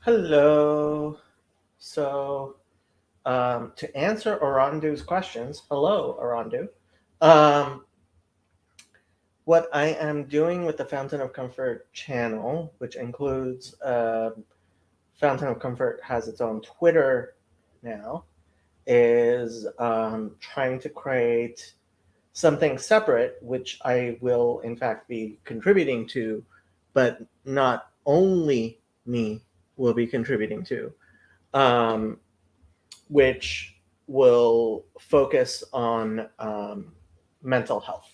Hello. So, to answer Arandu's questions, hello, Arandu. Um, what I am doing with the Fountain of Comfort channel, which includes Fountain of Comfort has its own Twitter now, is trying to create something separate, which I will in fact be contributing to, but not only me will be contributing to. Um, which will focus on mental health.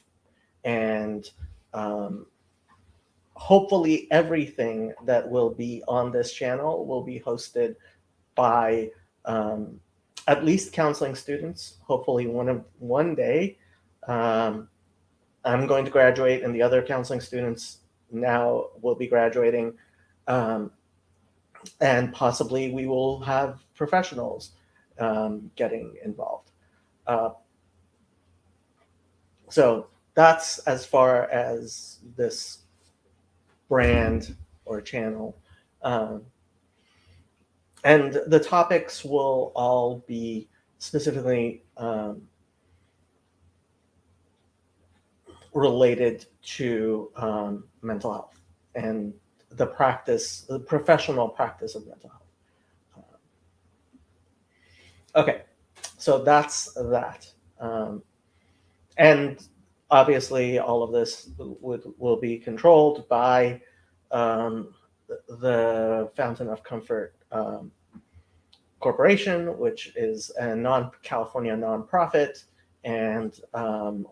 And um, hopefully, everything that will be on this channel will be hosted by um, at least counseling students. Hopefully, one day, um, I'm going to graduate, and the other counseling students now will be graduating. Um, and possibly we will have professionals getting involved. Uh, so that's as far as this brand or channel. Um, and the topics will all be specifically related to mental health and the professional practice of mental health. Okay, so that's that. Um, and obviously all of this will be controlled by um, the Fountain of Comfort Corporation, which is a California nonprofit, and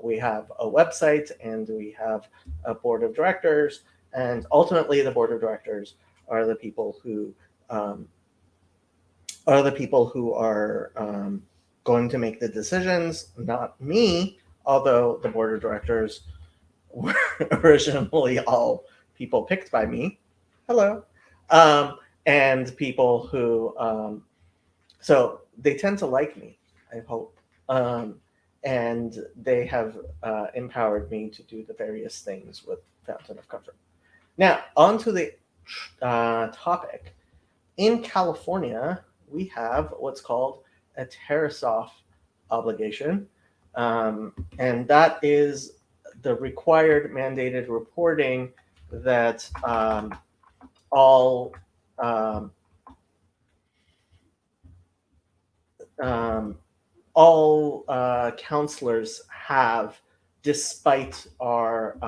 we have a website and we have a board of directors, and ultimately the board of directors are the people who um, are going to make the decisions, not me, although the board of directors were originally all people picked by me. Hello. Um, and people who, so they tend to like me, I hope. Um, and they have empowered me to do the various things with Fountain of Comfort. Now, on to the topic. In California, we have what's called a TerraSoft obligation, and that is the required mandated reporting that all um, um, counselors have, despite our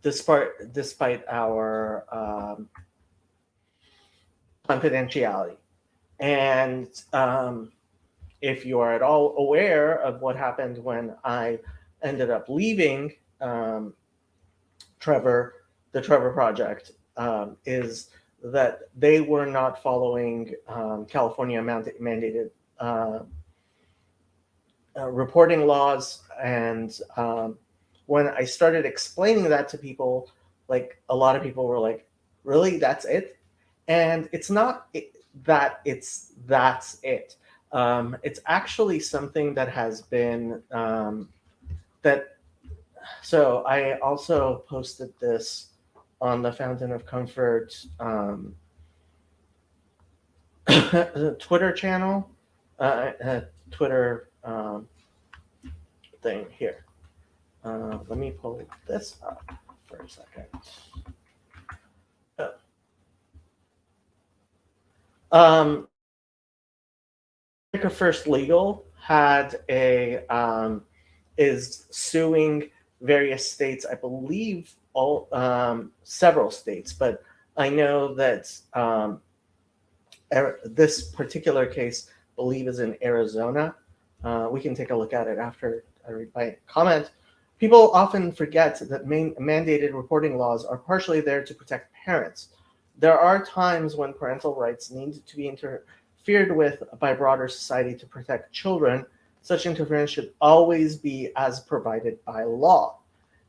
despite our confidentiality. And if you are at all aware of what happened when I ended up leaving um, Trevor, the Trevor Project, is that they were not following California mandated reporting laws. And when I started explaining that to people, like a lot of people were like, "Really, that's it?" And it's not that's it. It's actually something that has been that. So I also posted this on the Fountain of Comfort Twitter channel, Twitter thing here. Let me pull this up for a second. Oh. America First Legal had a is suing various states. I believe all several states, but I know that this particular case, I believe, is in Arizona. We can take a look at it after I read my comment. People often forget that mandated reporting laws are partially there to protect parents. There are times when parental rights need to be interfered with by broader society to protect children. Such interference should always be as provided by law.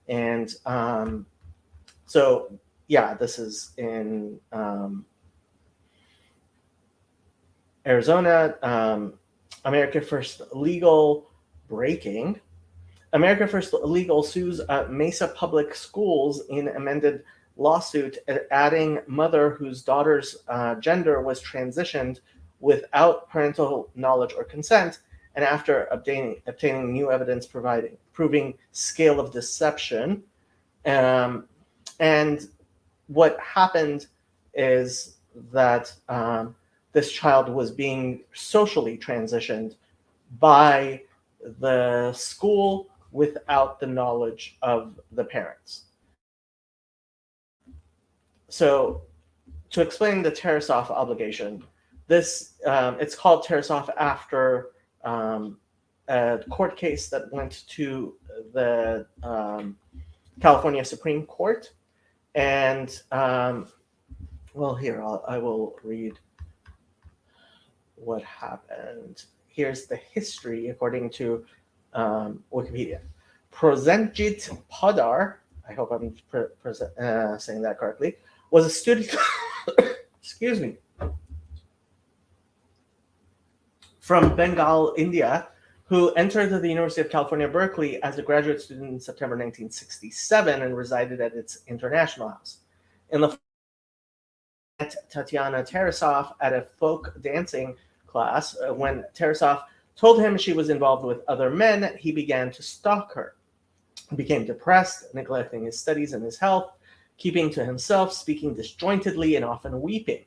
And so, yeah, this is in Arizona. America First Legal breaking. America First Legal sues Mesa Public Schools in amended lawsuit adding mother whose daughter's gender was transitioned without parental knowledge or consent, and after obtaining new evidence proving scale of deception. And what happened is that this child was being socially transitioned by the school without the knowledge of the parents. So to explain the Tarasov obligation, this it's called Tarasov after a court case that went to the California Supreme Court. And well, here I will read what happened. Here's the history according to Wikipedia. Prosenjit Podar, I hope I'm saying that correctly, was a student, excuse me, from Bengal, India, who entered the University of California, Berkeley as a graduate student in September 1967 and resided at its International House. In the met Tatiana Tarasov at a folk dancing class. When Tarasov told him she was involved with other men, he began to stalk her. He became depressed, neglecting his studies and his health, keeping to himself, speaking disjointedly, and often weeping.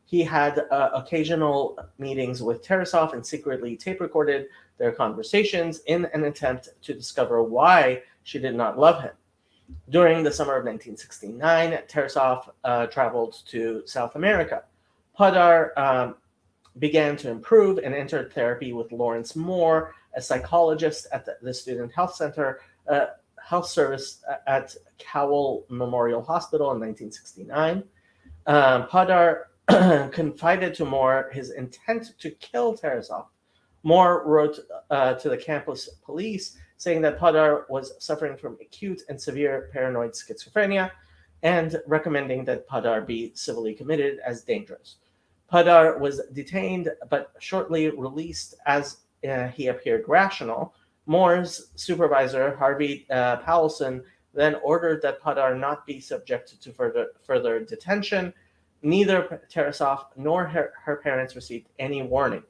He had occasional meetings with Tarasov and secretly tape recorded their conversations in an attempt to discover why she did not love him. During the summer of 1969, Tarasov traveled to South America. Podar began to improve and entered therapy with Lawrence Moore, a psychologist at the Student Health Center, health service at Cowell Memorial Hospital in 1969. Podar confided to Moore his intent to kill Tarasov. Moore wrote to the campus police saying that Podar was suffering from acute and severe paranoid schizophrenia and recommending that Podar be civilly committed as dangerous. Podar was detained but shortly released as he appeared rational. Moore's supervisor, Harvey Powelson, then ordered that Podar not be subjected to further detention. Neither Tarasov nor her parents received any warning.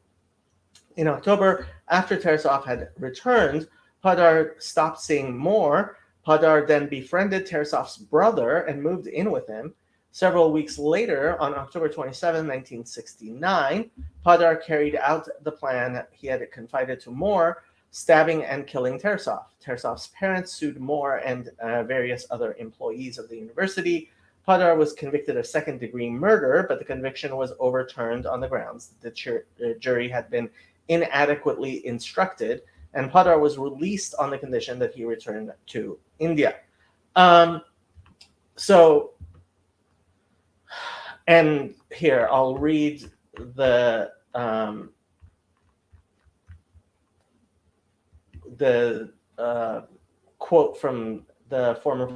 In October, after Tarasov had returned, Podar stopped seeing Moore. Podar then befriended Tarasov's brother and moved in with him. Several weeks later, on October 27, 1969, Podar carried out the plan he had confided to Moore, stabbing and killing Tarasov. Tarasov's parents sued Moore and various other employees of the university. Podar was convicted of second-degree murder, but the conviction was overturned on the grounds that the jury had been inadequately instructed, and Podar was released on the condition that he returned to India. And here I'll read the quote from the former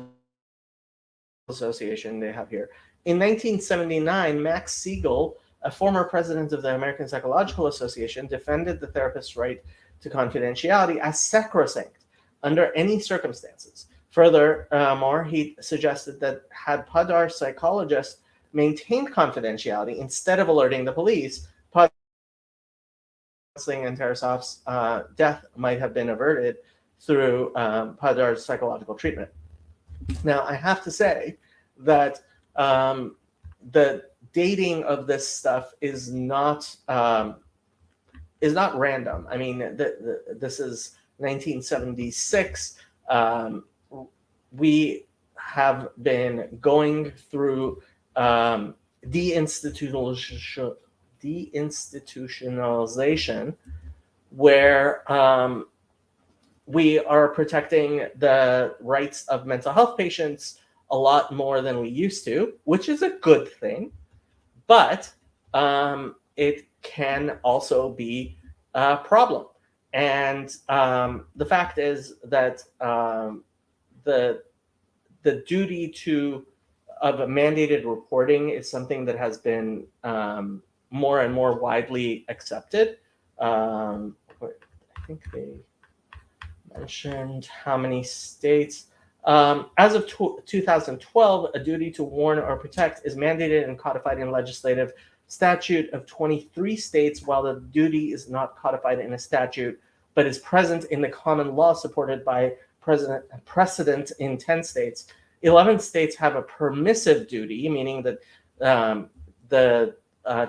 association they have here. In 1979, Max Siegel, a former president of the American Psychological Association, defended the therapist's right to confidentiality as sacrosanct under any circumstances. Furthermore, he suggested that had Podar's psychologist maintained confidentiality instead of alerting the police, Podar's and Tarasov's death might have been averted through Podar's psychological treatment. Now, I have to say that the dating of this stuff is not random. I mean, this is 1976. We have been going through deinstitutionalization, where we are protecting the rights of mental health patients a lot more than we used to, which is a good thing, but it can also be a problem. And the fact is that the duty of mandated reporting is something that has been more and more widely accepted. I think they mentioned how many states. As of 2012, a duty to warn or protect is mandated and codified in legislative statute of 23 states, while the duty is not codified in a statute, but is present in the common law supported by precedent in 10 states. 11 states have a permissive duty, meaning that the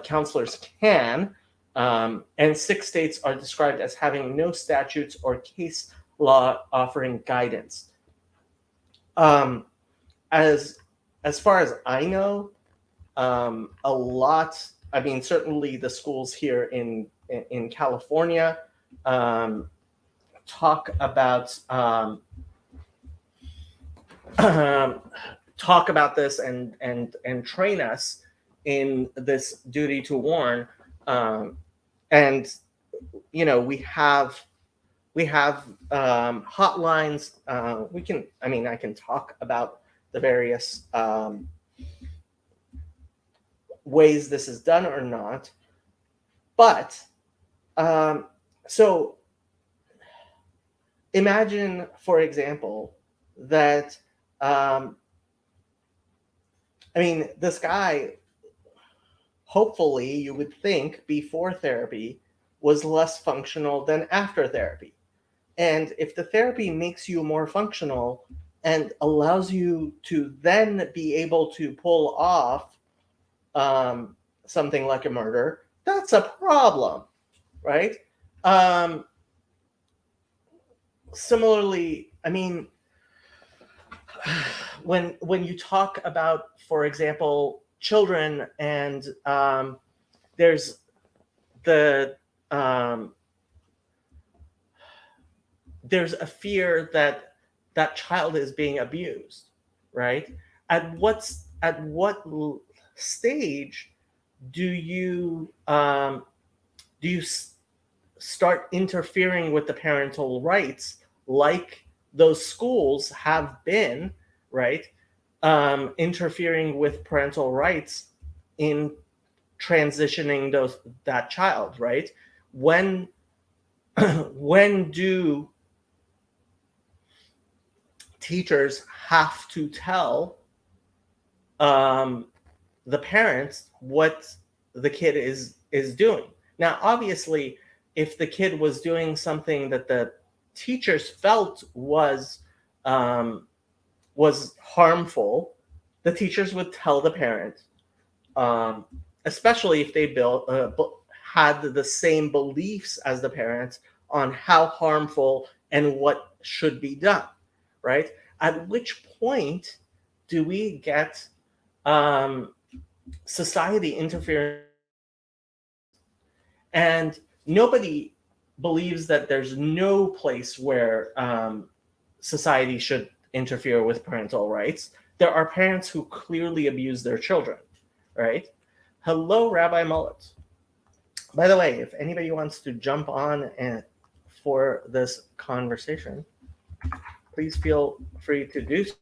counselors can, and 6 states are described as having no statutes or case law offering guidance. As far as I know, a lot. I mean, certainly the schools here in California talk about this and train us in this duty to warn, and you know, we have hotlines. I can talk about the various ways this is done or not, but so imagine, for example, that this guy, hopefully you would think before therapy was less functional than after therapy. And if the therapy makes you more functional and allows you to then be able to pull off something like a murder, that's a problem, right? Similarly, I mean, when you talk about, for example, children, and there's the there's a fear that that child is being abused, right? At what stage do you start interfering with the parental rights, like those schools have been, right? Interfering with parental rights in transitioning that child, right? When do teachers have to tell the parents what the kid is doing? Now, obviously, if the kid was doing something that the teachers felt was harmful, the teachers would tell the parent, especially if they had the same beliefs as the parents on how harmful and what should be done, right? At which point do we get society interfering? And nobody believes that there's no place where society should interfere with parental rights. There are parents who clearly abuse their children, right? Hello, Rabbi Mullet. By the way, if anybody wants to jump on for this conversation, please feel free to do so.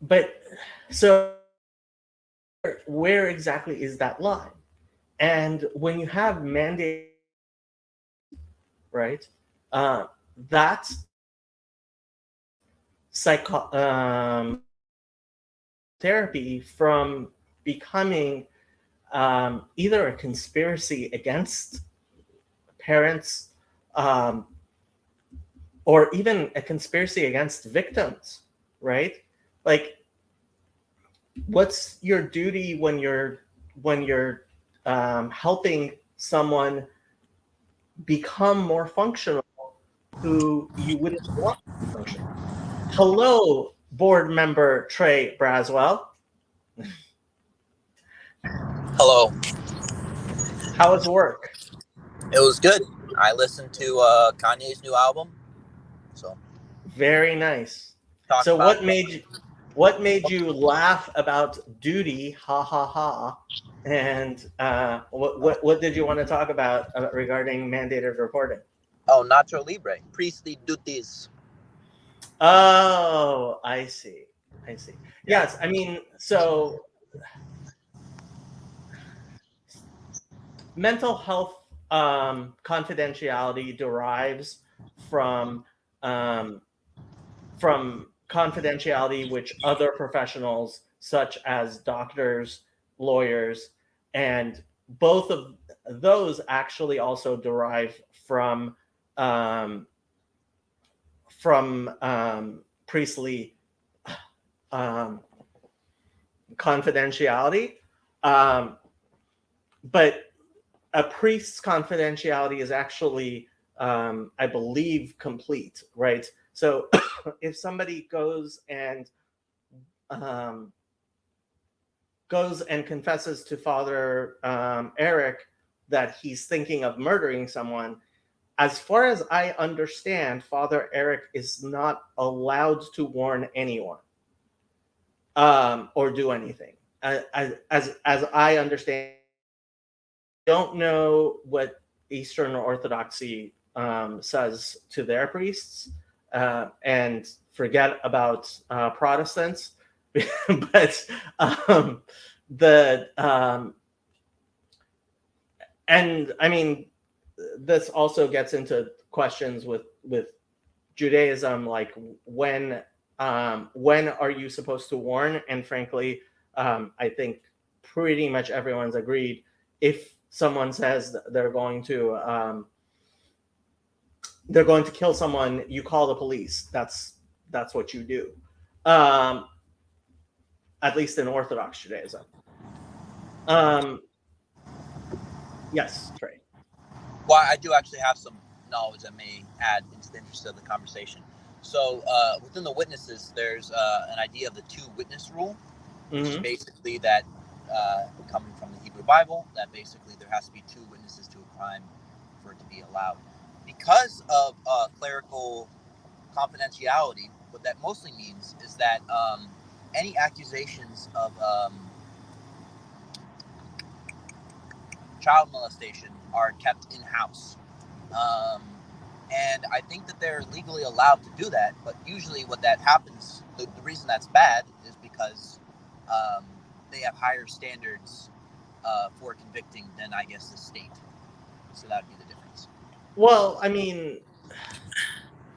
But so where exactly is that line? And when you have mandate, right, that's therapy from becoming either a conspiracy against parents, or even a conspiracy against victims, right? Like, what's your duty when you're helping someone become more functional who you wouldn't want to be functional? Hello, board member Trey Braswell. Hello. How was work? It was good. I listened to Kanye's new album. So very nice. So what made you laugh about duty? Ha ha ha. And what did you want to talk about regarding mandated reporting? Oh, Nacho Libre, priestly duties. Oh, I see. Yes, I mean, so mental health confidentiality derives from um, confidentiality which other professionals, such as doctors, lawyers, and both of those actually also derive um, from priestly um, confidentiality. Um, but a priest's confidentiality is actually, I believe, complete, right? So if somebody um, goes and confesses to Father Eric that he's thinking of murdering someone, as far as I understand, Father Eric is not allowed to warn anyone or do anything. As I understand, don't know what Eastern Orthodoxy says to their priests, and forget about Protestants. But the and I mean, this also gets into questions with Judaism, like when are you supposed to warn? And frankly, I think pretty much everyone's agreed. If someone says they're going to kill someone, you call the police. That's what you do. Um, at least in Orthodox Judaism. Um, yes, Trey. Well, I do actually have some knowledge that may add into the interest of the conversation. So, within the witnesses, there's an idea of the two witness rule, which is basically that coming from the Hebrew Bible, that basically there has to be two witnesses to a crime for it to be allowed. Because of clerical confidentiality, what that mostly means is that any accusations of child molestation are kept in house. Um, and I think that they're legally allowed to do that, but usually what that happens, the reason that's bad is because um, they have higher standards for convicting than, I guess, the state. So that would be the difference. Well, I mean,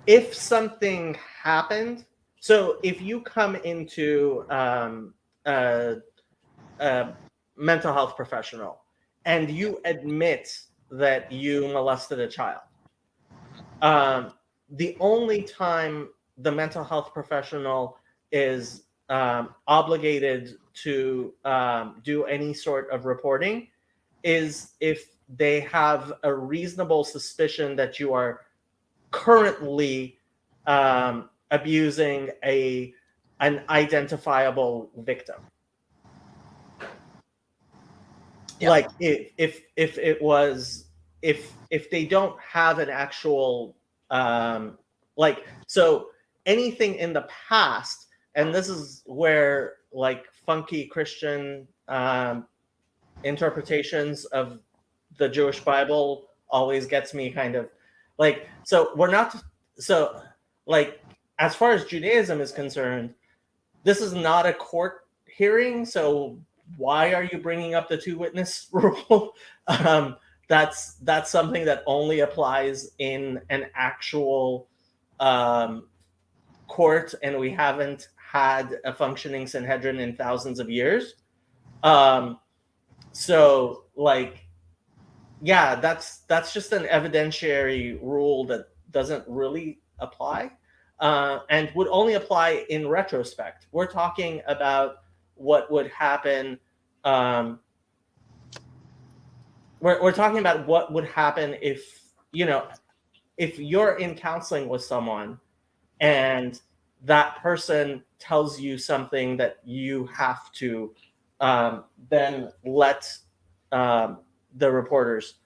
if something happened, so if you come into a mental health professional and you admit that you molested a child, the only time the mental health professional is obligated to do any sort of an is if they have a reasonable suspicion that you are currently abusing an identifiable victim. Yeah. Like if it was if they don't have an actual like, so anything in the past, and this is where like funky Christian interpretations of the Jewish Bible always gets me kind of like, so we're not, so like as far as Judaism is concerned, this is not a court hearing, so why are you bringing up the two witness rule? That's something that only applies in an actual court, and we haven't had a functioning Sanhedrin in thousands of years. So like, yeah, that's just an evidentiary rule that doesn't really apply, and would only apply in retrospect. We're talking about what would happen. We're talking about what would happen if, if you're in counseling with someone and that person tells you something that you have to then let the reporters.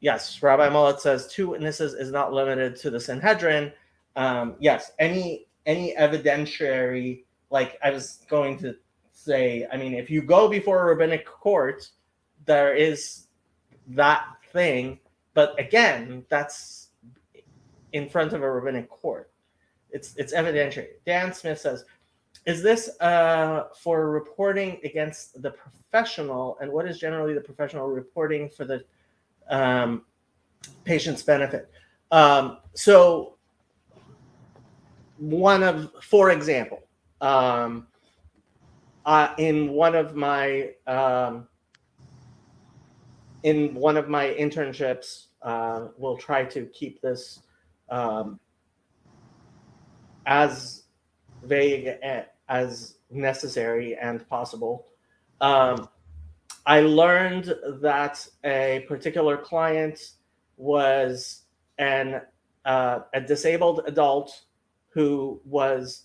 Yes, Rabbi Mullet says two witnesses is not limited to the Sanhedrin. Yes, any evidentiary, like I was going to say, I mean, if you go before a rabbinic court, there is that thing, but again, that's in front of a rabbinic court. It's evidentiary. Dan Smith says, is this for reporting against the professional, and what is generally the professional reporting for the patients benefit. So for example, in one of my internships, we'll try to keep this as vague as necessary and possible. I learned that a particular client was a disabled adult who was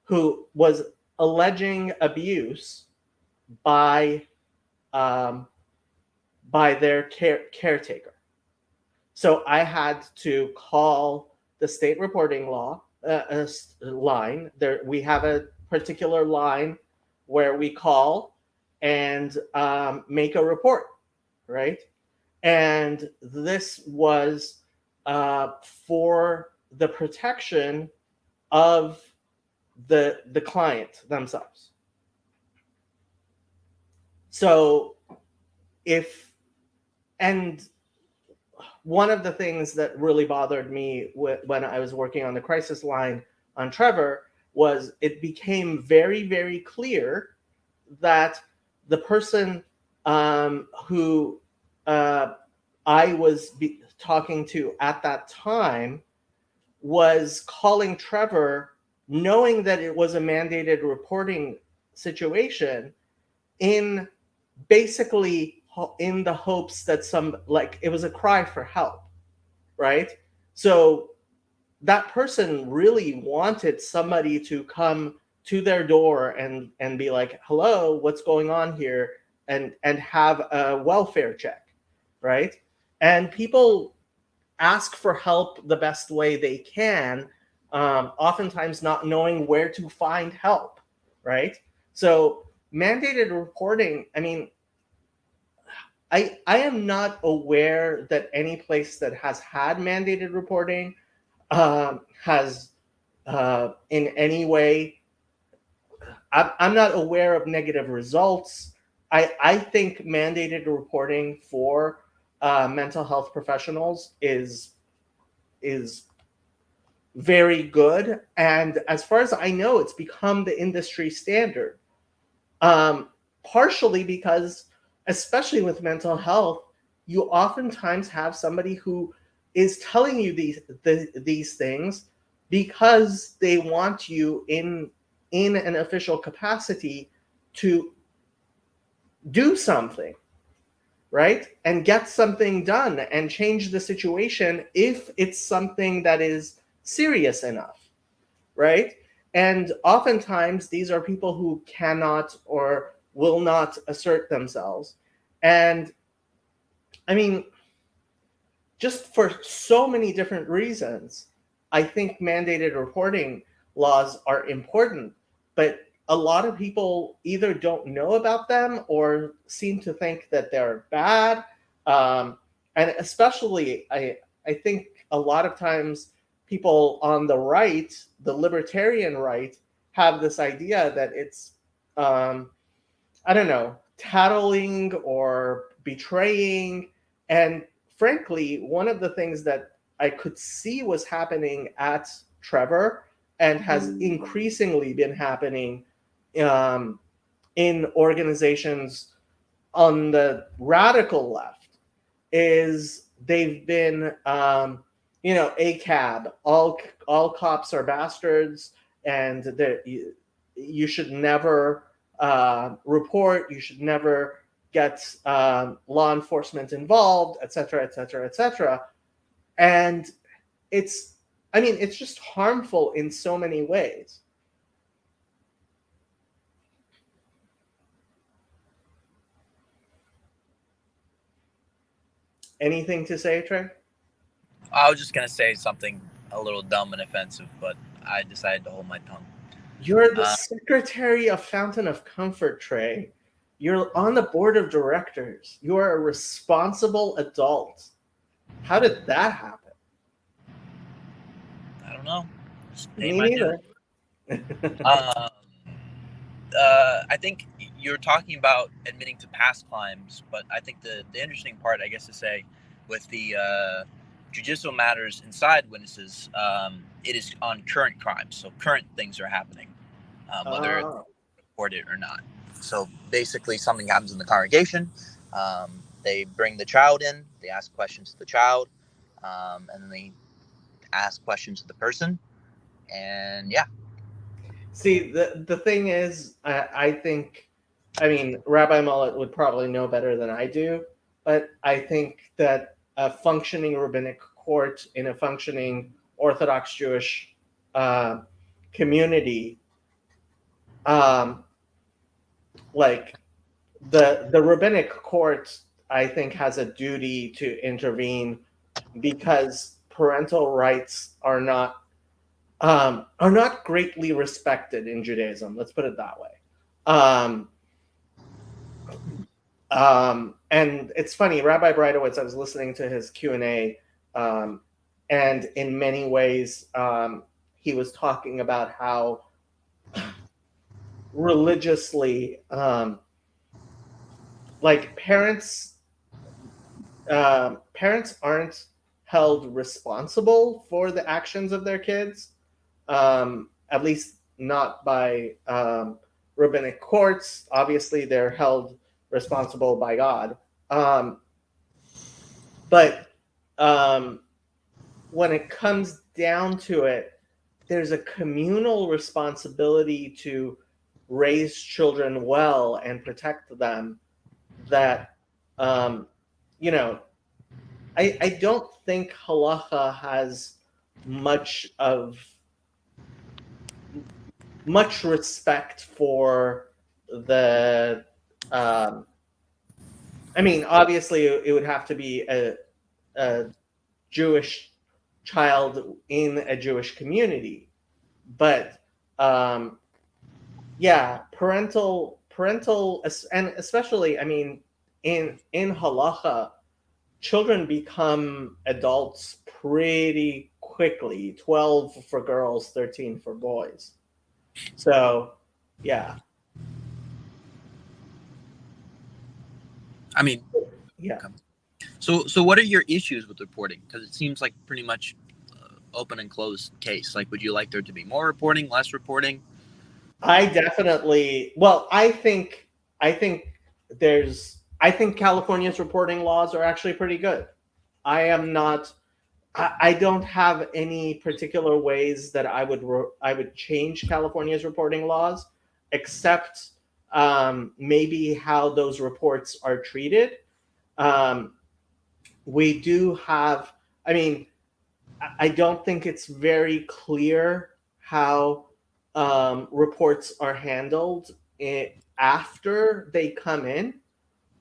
who was alleging abuse by their caretaker. So I had to call the state reporting line. We have a particular line where we call and make a report, right? And this was for the protection of the client themselves. So one of the things that really bothered me when I was working on the crisis line on Trevor was it became very, very clear that the person who I was talking to at that time was calling Trevor knowing that it was a mandated reporting situation in basically in the hopes that it was a cry for help, right? So that person really wanted somebody to come to their door and be like, hello, what's going on here? And have a welfare check, right? And people ask for help the best way they can, oftentimes not knowing where to find help, right? So mandated reporting, I mean, I am not aware that any place that has had mandated reporting has in any way, I'm not aware of negative results. I think mandated reporting for mental health professionals is very good. And as far as I know, it's become the industry standard. Partially because, especially with mental health, you oftentimes have somebody who is telling you these things because they want you in an official capacity to do something, right? And get something done and change the situation if it's something that is serious enough, right? And oftentimes these are people who cannot or will not assert themselves. And I mean, just for so many different reasons, I think mandated reporting laws are important, but a lot of people either don't know about them or seem to think that they're bad. And especially, I think a lot of times people on the right, the libertarian right, have this idea that it's, I don't know, tattling or betraying. And frankly, one of the things that I could see was happening at Trevor and has increasingly been happening in organizations on the radical left is they've been, ACAB, all cops are bastards, and you should never report, you should never get law enforcement involved, et cetera, et cetera, et cetera. And it's just harmful in so many ways. Anything to say, Trey? I was just going to say something a little dumb and offensive, but I decided to hold my tongue. You're the secretary of Fountain of Comfort, Trey. You're on the board of directors. You are a responsible adult. How did that happen? I don't know. Just Me neither. I think you're talking about admitting to past crimes, but I think the interesting part, I guess, to say, with the judicial matters inside witnesses, it is on current crimes. So current things are happening, whether it's reported or not. So basically, something happens in the congregation. They bring the child in. They ask questions to the child, and then they ask questions to the person. And yeah. See, the thing is, I think, I mean, Rabbi Mullet would probably know better than I do, but I think that a functioning rabbinic court in a functioning Orthodox Jewish community, like the rabbinic court, I think, has a duty to intervene because parental rights are not greatly respected in Judaism. Let's put it that way. And it's funny, Rabbi Breitowitz, I was listening to his Q&A, and in many ways, he was talking about how religiously, like parents aren't held responsible for the actions of their kids, at least not by rabbinic courts. Obviously, they're held responsible by God. But when it comes down to it, there's a communal responsibility to raise children well and protect them that, I don't think halacha has much respect for the I mean, obviously it would have to be a Jewish child in a Jewish community, but yeah, parental and especially, I mean, in halacha, children become adults pretty quickly, 12 for girls, 13 for boys. So, yeah. I mean, yeah. So what are your issues with reporting? Because it seems like pretty much open and closed case. Like, would you like there to be more reporting, less reporting? I definitely, well, I think California's reporting laws are actually pretty good. I don't have any particular ways that I would change California's reporting laws, except maybe how those reports are treated. We do have, I mean, I don't think it's very clear how reports are handled after they come in,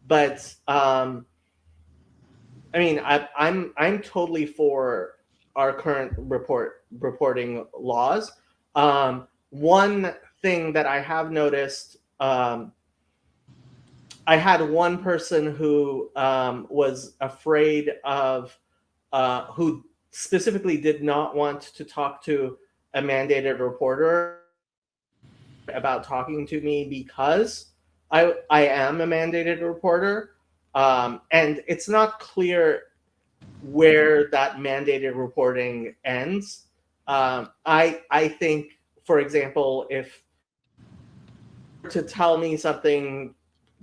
but I mean, I'm totally for our current reporting laws. One thing that I have noticed, I had one person who was afraid of, who specifically did not want to talk to a mandated reporter about talking to me because I am a mandated reporter. And it's not clear where that mandated reporting ends. I think, for example, if to tell me something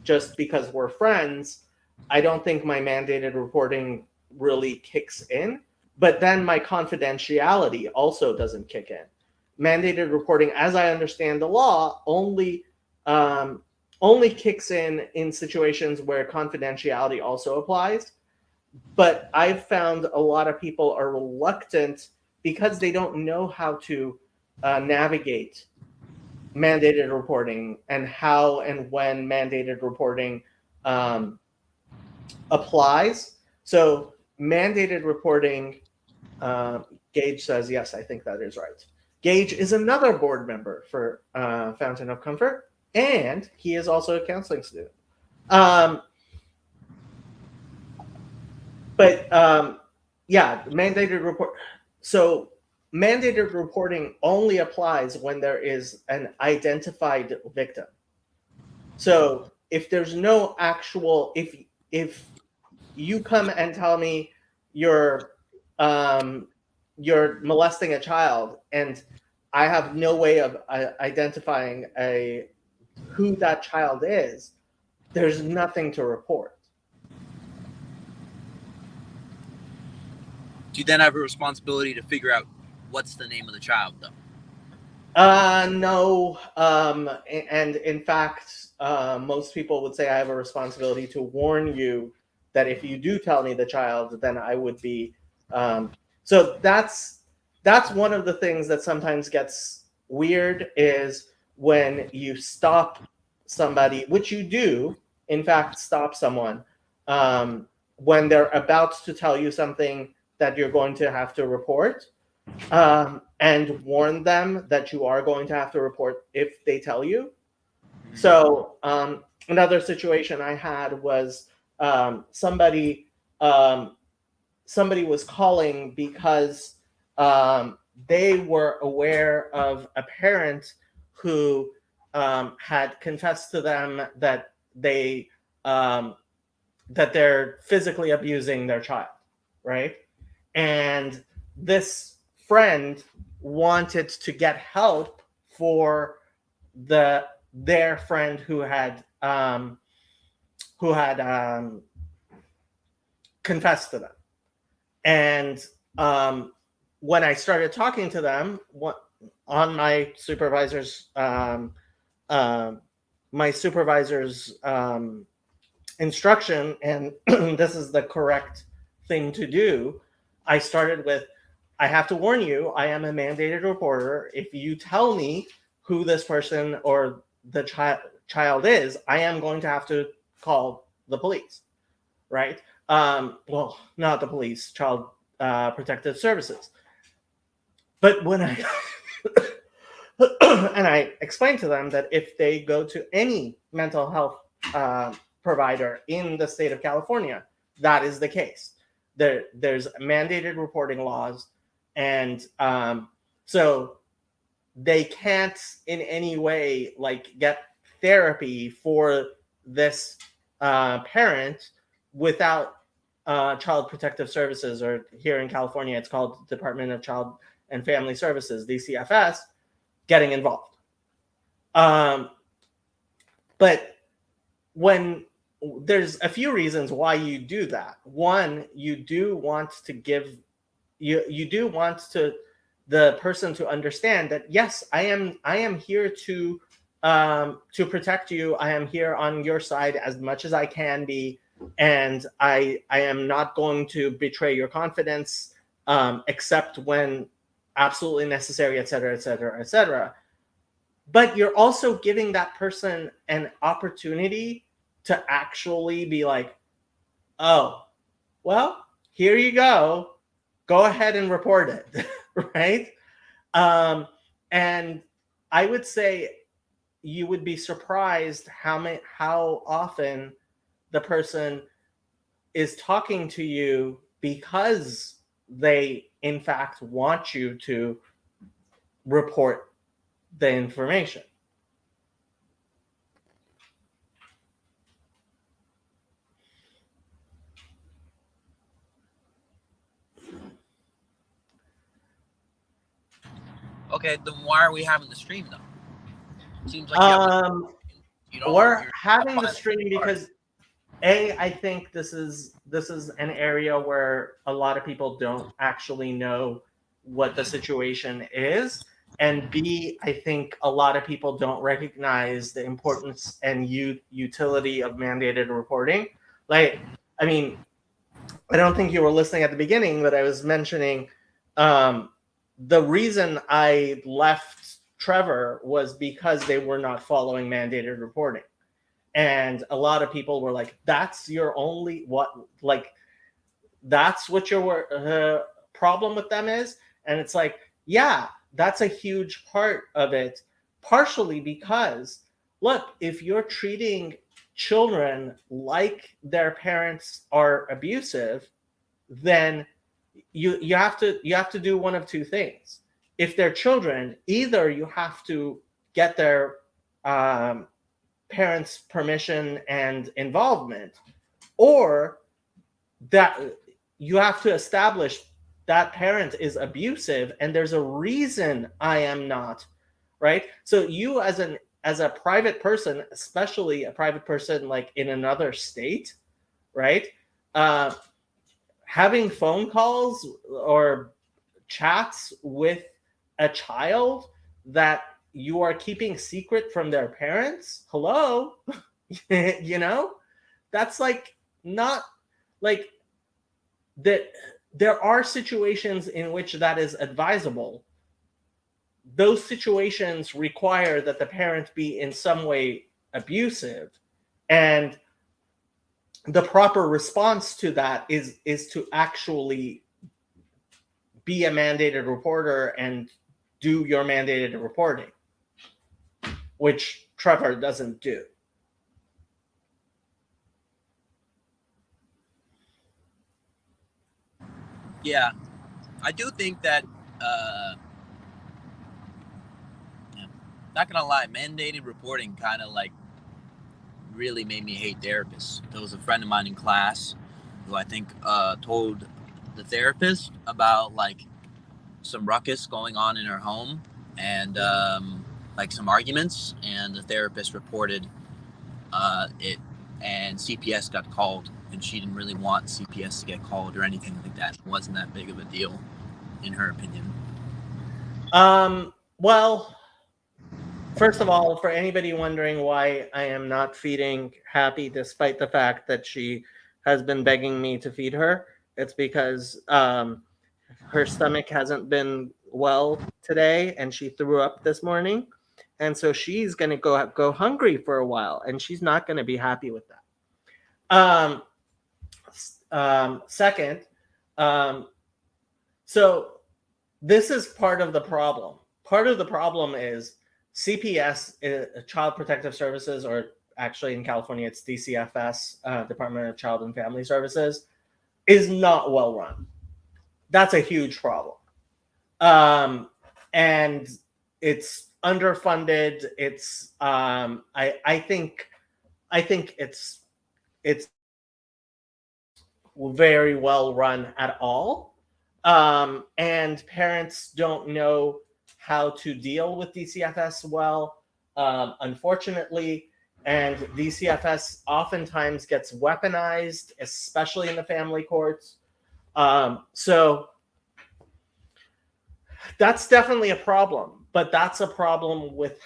just because we're friends, I don't think my mandated reporting really kicks in. But then my confidentiality also doesn't kick in. Mandated reporting, as I understand the law, only kicks in situations where confidentiality also applies. But I've found a lot of people are reluctant because they don't know how to navigate mandated reporting and how and when mandated reporting applies. So mandated reporting, Gage says, yes, I think that is right. Gage is another board member for Fountain of Comfort, and he is also a counseling student. But yeah, mandated report. So mandated reporting only applies when there is an identified victim. So if there's no actual, if you come and tell me you're you're molesting a child, and I have no way of identifying who that child is, there's nothing to report. Do you then have a responsibility to figure out what's the name of the child, though? No. And in fact, most people would say I have a responsibility to warn you that if you do tell me the child, then I would be. So that's one of the things that sometimes gets weird, is when you stop somebody, which you do, in fact, stop someone when they're about to tell you something that you're going to have to report, and warn them that you are going to have to report if they tell you. So another situation I had was somebody was calling because they were aware of a parent who had confessed to them that that they're physically abusing their child, right? And this friend wanted to get help for their friend who had confessed to them. And when I started talking to them, on my supervisor's instruction, and this is the correct thing to do, I started with, I have to warn you, I am a mandated reporter. If you tell me who this person or the child is, I am going to have to call the police, right? Well, not the police, Child Protective Services. But when I and I explained to them that if they go to any mental health provider in the state of California, that is the case. There's mandated reporting laws, and so they can't in any way get therapy for this parent without Child Protective Services, or here in California, it's called Department of Child and Family Services, DCFS, getting involved. But when there's a few reasons why you do that. One, you do want to give you do want the person to understand that, yes, I am here to protect you. I am here on your side as much as I can be, and I am not going to betray your confidence except when absolutely necessary, et cetera, et cetera, et cetera. But you're also giving that person an opportunity to actually be like, oh, well, here you go. Go ahead and report it, right? And I would say you would be surprised how often the person is talking to you because they, in fact, want you to report the information. Okay, then why are we having the stream though? Seems like we're having the stream because I think this is an area where a lot of people don't actually know what the situation is, and B, I think a lot of people don't recognize the importance and utility of mandated reporting. Like, I mean, I don't think you were listening at the beginning, but I was mentioning the reason I left Trevor was because they were not following mandated reporting. And a lot of people were like, that's your only, that's what your problem with them is? And it's like, yeah, that's a huge part of it. Partially because, look, if you're treating children like their parents are abusive, then you have to do one of two things. If they're children, either you have to get their parents' permission and involvement, or that you have to establish that parent is abusive and there's a reason I am not, right? So you as a private person, especially a private person like in another state, right? Having phone calls or chats with a child that you are keeping secret from their parents, hello. You know, that's like not like that. There are situations in which that is advisable. Those situations require that the parent be in some way abusive, and the proper response to that is to actually be a mandated reporter and do your mandated reporting, which Trevor doesn't do. Yeah, I do think that, not gonna lie, mandated reporting kind of like really made me hate therapists. There was a friend of mine in class who I think told the therapist about like some ruckus going on in her home and like some arguments, and the therapist reported it, and CPS got called, and she didn't really want CPS to get called or anything like that. It wasn't that big of a deal, in her opinion. Well, first of all, for anybody wondering why I am not feeding Happy, despite the fact that she has been begging me to feed her, it's because her stomach hasn't been well today, and she threw up this morning, and so she's going to go hungry for a while, and she's not going to be happy with that. Second, so this is part of the problem. Part of the problem is CPS, Child Protective Services, or actually in California it's DCFS, Department of Child and Family Services, is not well run. That's a huge problem. And it's underfunded. It's I think it's very well run at all. And parents don't know how to deal with DCFS well, unfortunately. And DCFS oftentimes gets weaponized, especially in the family courts. So that's definitely a problem, but that's a problem with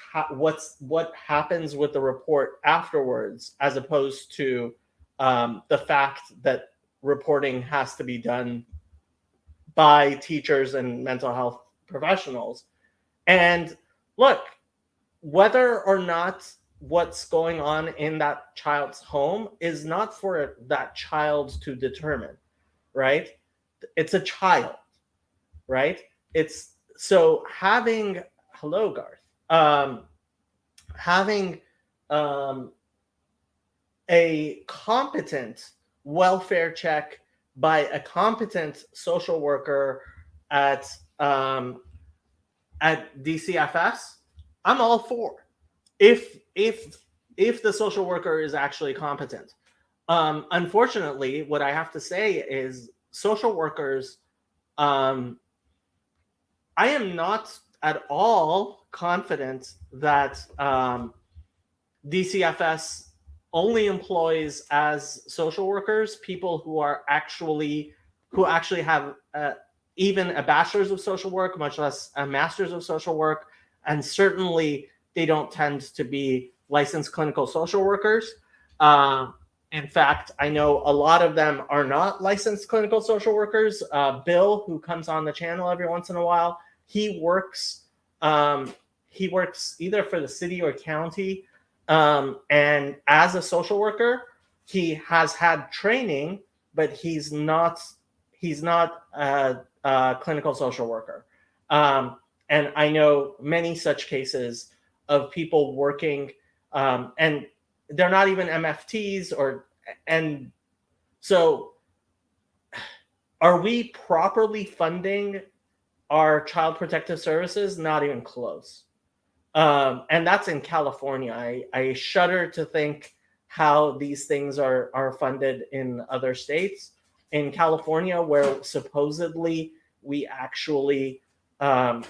what happens with the report afterwards, as opposed to the fact that reporting has to be done by teachers and mental health professionals. And look, whether or not what's going on in that child's home is not for that child to determine, right? It's a child, right? It's so having, hello, Garth, having a competent welfare check by a competent social worker at DCFS, I'm all for. If the social worker is actually competent. Unfortunately, what I have to say is social workers, I am not at all confident that DCFS only employs as social workers people who actually have even a bachelor's of social work, much less a master's of social work, and certainly they don't tend to be licensed clinical social workers. In fact, I know a lot of them are not licensed clinical social workers. Bill, who comes on the channel every once in a while, he works either for the city or county, and as a social worker, he has had training, but he's not a clinical social worker. And I know many such cases of people working, and they're not even MFTs, and so are we properly funding our child protective services? Not even close. And that's in California. I shudder to think how these things are funded in other states. In California, where supposedly we actually um,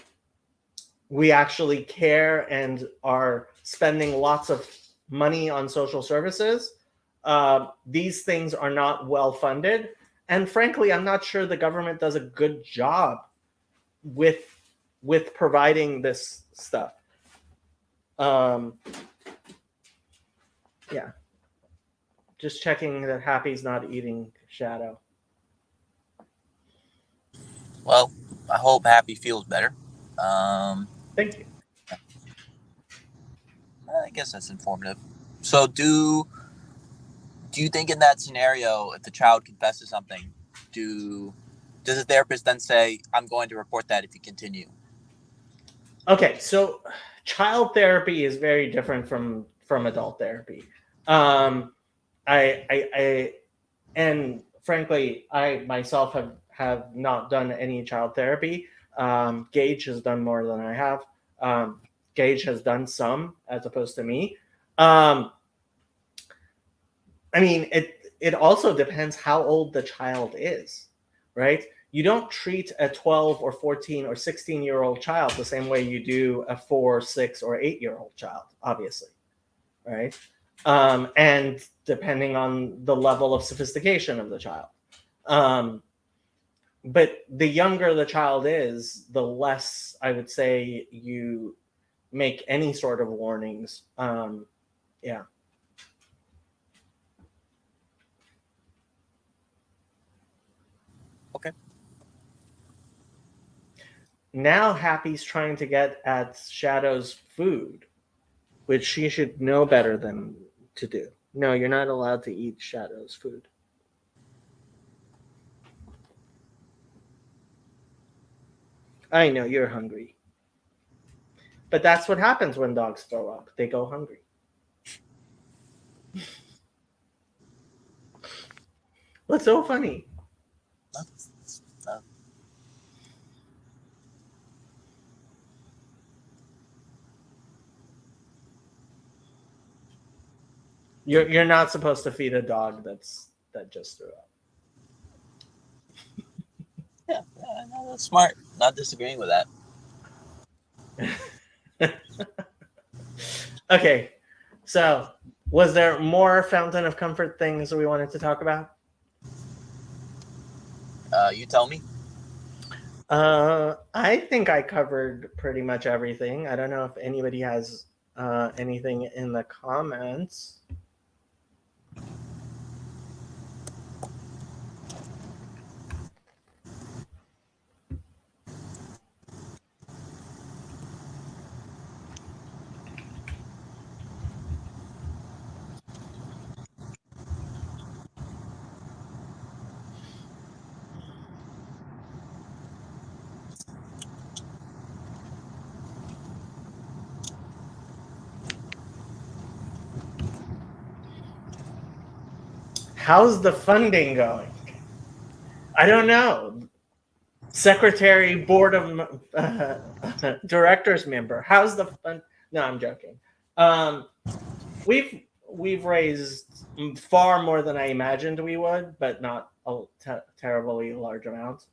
we actually care and are spending lots of money on social services, these things are not well funded. And frankly, I'm not sure the government does a good job with providing this stuff. Yeah. Just checking that Happy's not eating Shadow. Well, I hope Happy feels better. Thank you. I guess that's informative. So, do you think in that scenario, if the child confesses something, does the therapist then say, "I'm going to report that if you continue"? Okay, so child therapy is very different from adult therapy. I and frankly, I myself have not done any child therapy. Gage has done more than I have. Gage has done some as opposed to me. I mean, it also depends how old the child is, right? You don't treat a 12 or 14 or 16-year-old child the same way you do a 4, 6, or 8-year-old child, obviously, right? And depending on the level of sophistication of the child. But the younger the child is, the less I would say you make any sort of warnings. Yeah. Okay. Now Happy's trying to get at Shadow's food, which she should know better than to do. No, you're not allowed to eat Shadow's food. I know you're hungry. But that's what happens when dogs throw up. They go hungry. What's so funny? You're not supposed to feed a dog that just threw up. Yeah, no, that's smart. Not disagreeing with that. Okay, so was there more Fountain of Comfort things we wanted to talk about? You tell me. I think I covered pretty much everything. I don't know if anybody has anything in the comments. How's the funding going? I don't know. Secretary, board of directors member. How's the fund? No, I'm joking. We've raised far more than I imagined we would, but not a terribly large amount.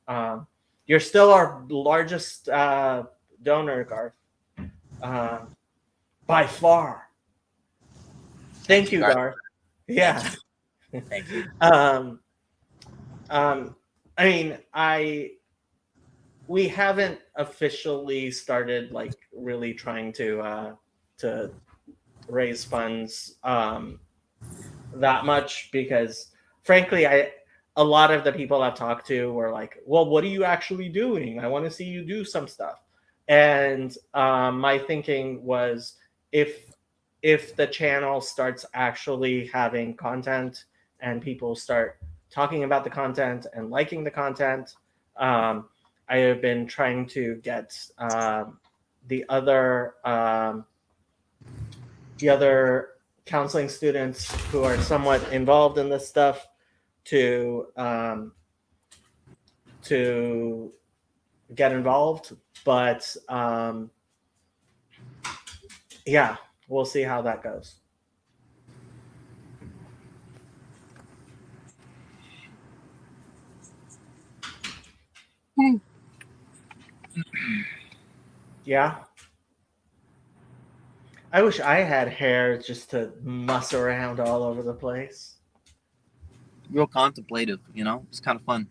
You're still our largest donor, Garth, by far. Thank you, Garth. Yeah. Thank you. I mean, we haven't officially started like really trying to raise funds that much because frankly a lot of the people I've talked to were like, well, what are you actually doing? I want to see you do some stuff. And my thinking was if the channel starts actually having content and people start talking about the content and liking the content, I have been trying to get the other counseling students who are somewhat involved in this stuff to get involved, but yeah, we'll see how that goes. Yeah. I wish I had hair just to muss around all over the place. Real contemplative, you know? It's kind of fun.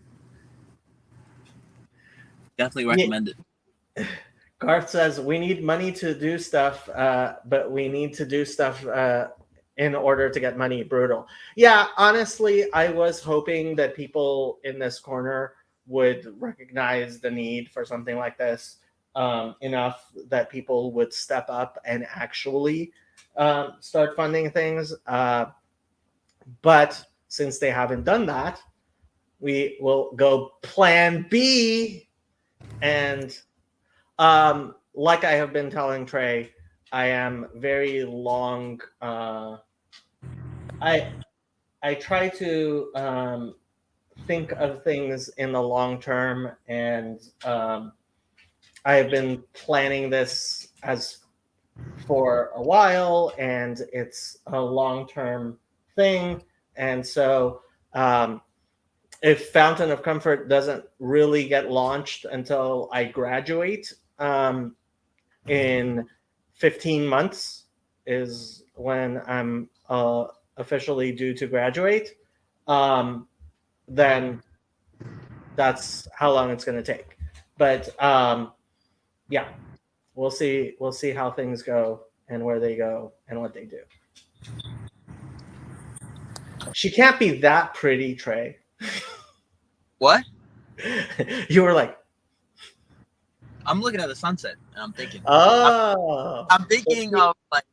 Definitely Yeah. recommend it. Garth says we need money to do stuff, but we need to do stuff in order to get money. Brutal. Yeah, honestly, I was hoping that people in this corner would recognize the need for something like this enough that people would step up and actually start funding things. But since they haven't done that, we will go plan B. And like I have been telling Trey, I am very long. I try to think of things in the long term, and I have been planning this as for a while, and it's a long term thing. And so, if Fountain of Comfort doesn't really get launched until I graduate, in 15 months is when I'm officially due to graduate, then that's how long it's going to take. But yeah, we'll see. We'll see how things go and where they go and what they do. She can't be that pretty, Trey. What? You were like, I'm looking at the sunset and I'm thinking. oh, I'm thinking of like,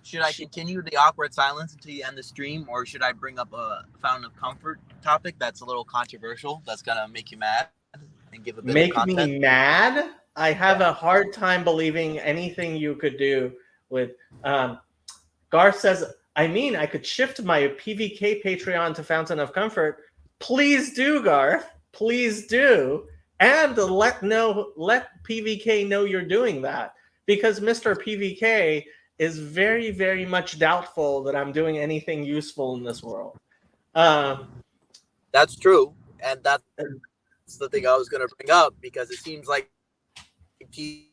should I continue the awkward silence until you end the stream, or should I bring up a Fountain of Comfort topic that's a little controversial, that's gonna make you mad and give a bit of make content? me mad. I have a hard time believing anything you could do with. Garth says, I mean, I could shift my PVK Patreon to Fountain of Comfort. Please do, Garth. Please do. And let PVK know you're doing that, because Mr. PVK is very, very much doubtful that I'm doing anything useful in this world. That's true, and that's the thing I was going to bring up, because it seems like PVK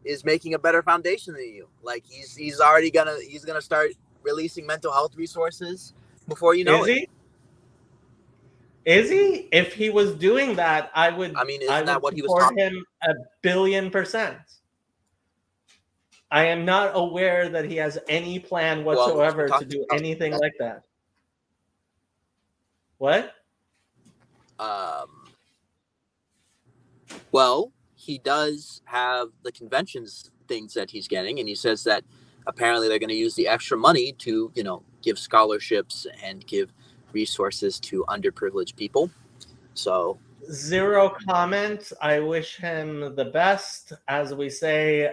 is making a better foundation than you. Like he's already gonna start releasing mental health resources before you know it. Is he? If he was doing that, I would. I mean, I isn't that would what he was support talking? him 1,000,000,000%. I am not aware that he has any plan whatsoever to do anything like that. What? Well, he does have the conventions things that he's getting, and he says that apparently they're going to use the extra money to, you know, give scholarships and give resources to underprivileged people. So zero comment. I wish him the best. As we say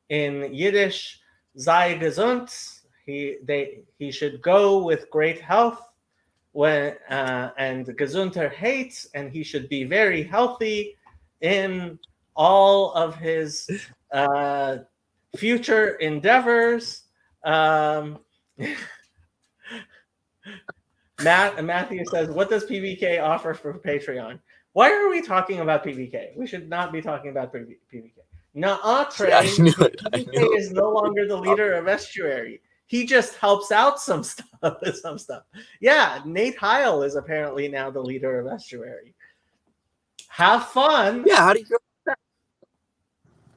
in Yiddish, sei gesund. He should go with great health when and Gesundheit, and he should be very healthy in all of his future endeavors. Matthew says, what does PVK offer for Patreon? Why are we talking about PVK? We should not be talking about PVK. Nuh-uh, Trey. PVK is no longer the leader of Estuary. He just helps out some stuff. Yeah, Nate Heil is apparently now the leader of Estuary. Have fun. Yeah, how do you feel about that?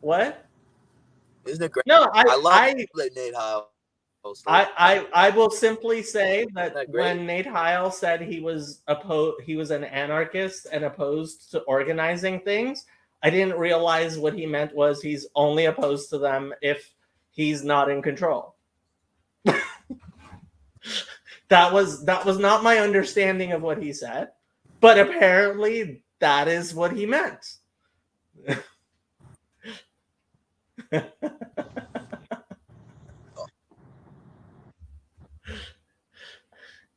What? Isn't it great? No, I love Nate Heil. I will simply say that when Nate Heil said he was an anarchist and opposed to organizing things, I didn't realize what he meant was he's only opposed to them if he's not in control. That was not my understanding of what he said, but apparently that is what he meant.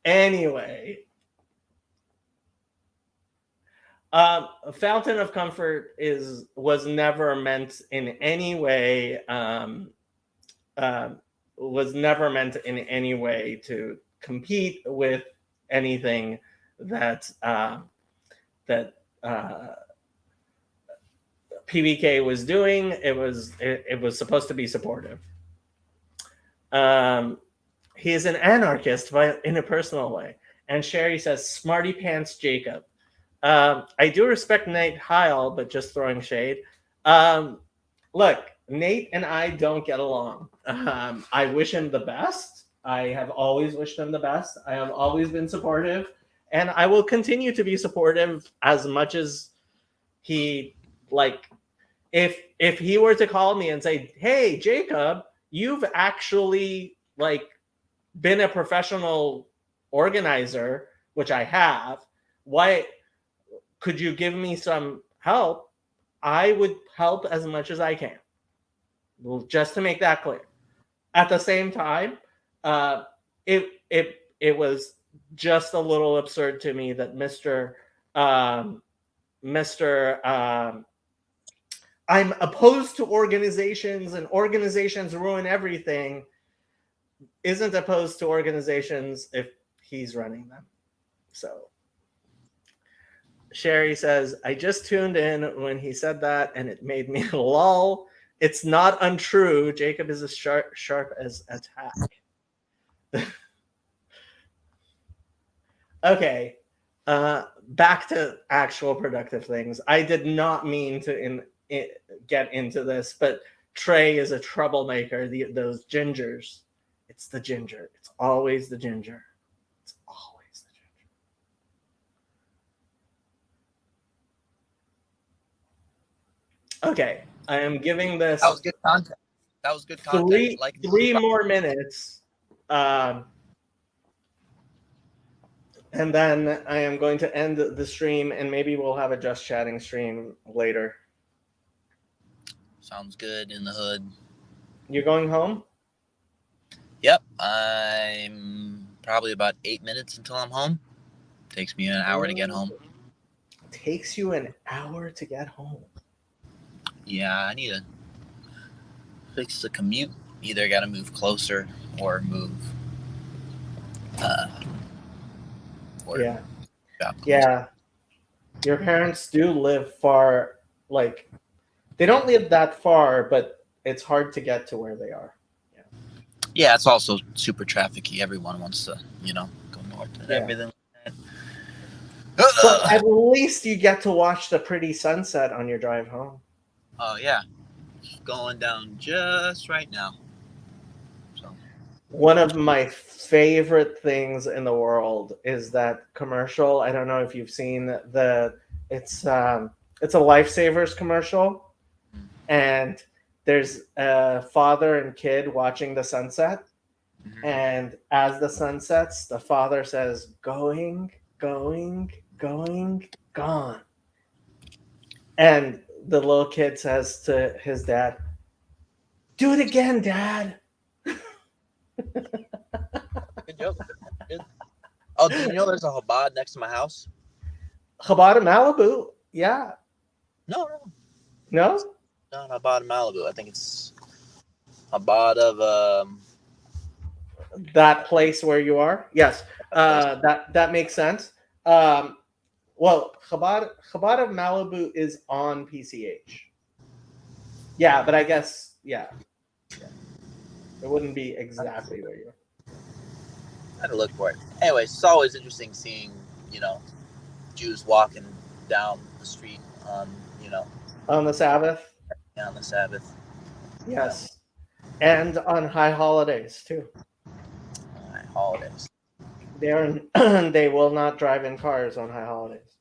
Anyway, Fountain of Comfort was never meant in any way to compete with anything that PBK was doing. It was supposed to be supportive. He is an anarchist in a personal way. And Sherry says, "Smarty pants, Jacob." I do respect Nate Heil, but just throwing shade. Look, Nate and I don't get along. I wish him the best. I have always wished him the best. I have always been supportive, and I will continue to be supportive as much as he like. If he were to call me and say, "Hey, Jacob, you've actually been a professional organizer," which I have. Why could you give me some help? I would help as much as I can. Just to make that clear. At the same time, it was just a little absurd to me that Mr. I'm opposed to organizations and organizations ruin everything isn't opposed to organizations if he's running them. So Sherry says, "I just tuned in when he said that and it made me lol. It's not untrue. Jacob is as sharp as attack." Okay. Back to actual productive things. I did not mean to get into this, but Trey is a troublemaker. Those gingers. It's the ginger. It's always the ginger. It's always the ginger. Okay. I am giving this. That was good content. Three more minutes. And then I am going to end the stream, and maybe we'll have a Just Chatting stream later. Sounds good in the hood. You're going home? Yep. I'm probably about 8 minutes until I'm home. Takes me an hour to get home. Takes you an hour to get home? Yeah, I need to fix the commute. Either got to move closer or move. Yeah. Your parents do live far. They don't live that far, but it's hard to get to where they are. Yeah, it's also super trafficy. Everyone wants to, go north and everything. But at least you get to watch the pretty sunset on your drive home. Oh, yeah. Going down just right now. So, one of my favorite things in the world is that commercial. I don't know if you've seen it's a Lifesavers commercial, and there's a father and kid watching the sunset. Mm-hmm. And as the sun sets, the father says, "Going, going, going, gone." And the little kid says to his dad, "Do it again, Dad." Good joke. Good. Oh, do you know there's a Chabad next to my house? Chabad in Malibu? Yeah. No? No, Chabad in Malibu. I think it's Chabad of that place where you are. Yes. That makes sense. Well, Chabad of Malibu is on PCH. Yeah, but I guess yeah. It wouldn't be exactly where you are. I had to look for it. Anyway, it's always interesting seeing, Jews walking down the street on the Sabbath. Yeah, on the Sabbath. Yes. And on high holidays too. High holidays. They will not drive in cars on high holidays.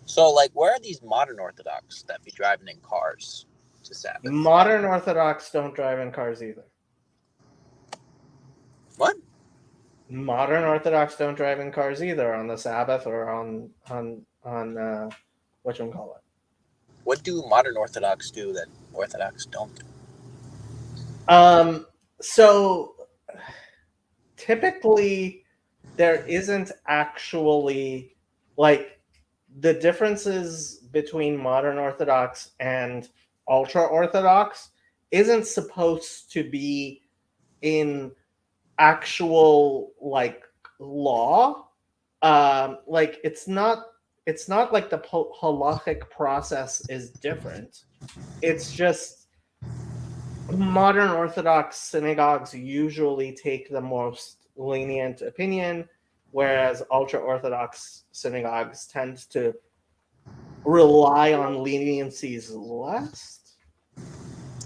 So, where are these modern Orthodox that be driving in cars to Sabbath? Modern Orthodox don't drive in cars either. What? Modern Orthodox don't drive in cars either on the Sabbath or on whatchamacallit. What do modern Orthodox do that Orthodox don't do? So typically there isn't actually like the differences between modern Orthodox and ultra Orthodox isn't supposed to be in actual like law. Like it's not like the halachic process is different. It's just modern Orthodox synagogues usually take the most lenient opinion, whereas ultra Orthodox synagogues tend to rely on leniencies less.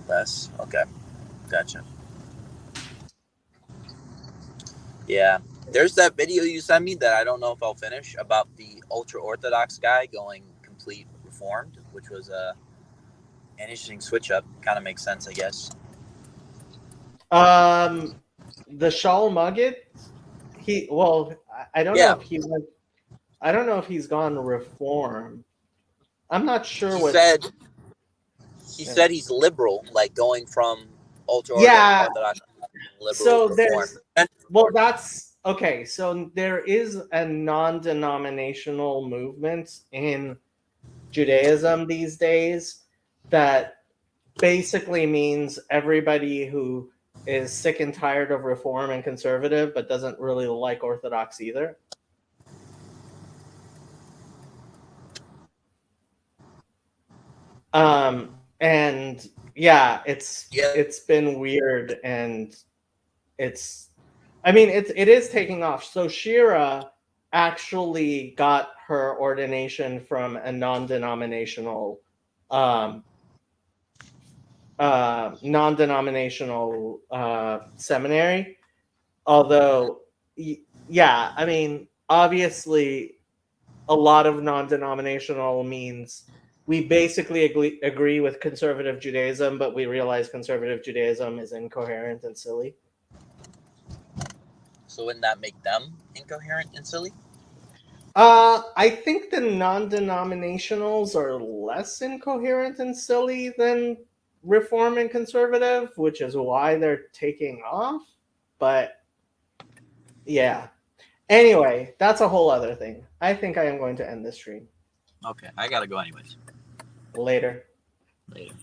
Less. Okay. Gotcha. Yeah. There's that video you sent me that I don't know if I'll finish about the ultra Orthodox guy going complete reformed, which was an interesting switch up. Kind of makes sense, I guess. The Shaul Magid, I don't know Yeah. if he went. I don't know if he's gone reform. I'm not sure He what. said Yeah. he's liberal, like going from ultra Yeah. Orthodox liberal So reform. that's okay. So there is a non-denominational movement in Judaism these days that basically means everybody who is sick and tired of reform and conservative but doesn't really like Orthodox either. And yeah, it's been weird, and it is taking off. So Shira actually got her ordination from a non-denominational seminary. Although, yeah, I mean, obviously, a lot of non-denominational means we basically agree with conservative Judaism, but we realize conservative Judaism is incoherent and silly. So wouldn't that make them incoherent and silly? I think the non-denominationals are less incoherent and silly than reform and conservative, which is why they're taking off. But yeah. Anyway, that's a whole other thing. I think I am going to end this stream. Okay, I gotta go anyways. Later. Later.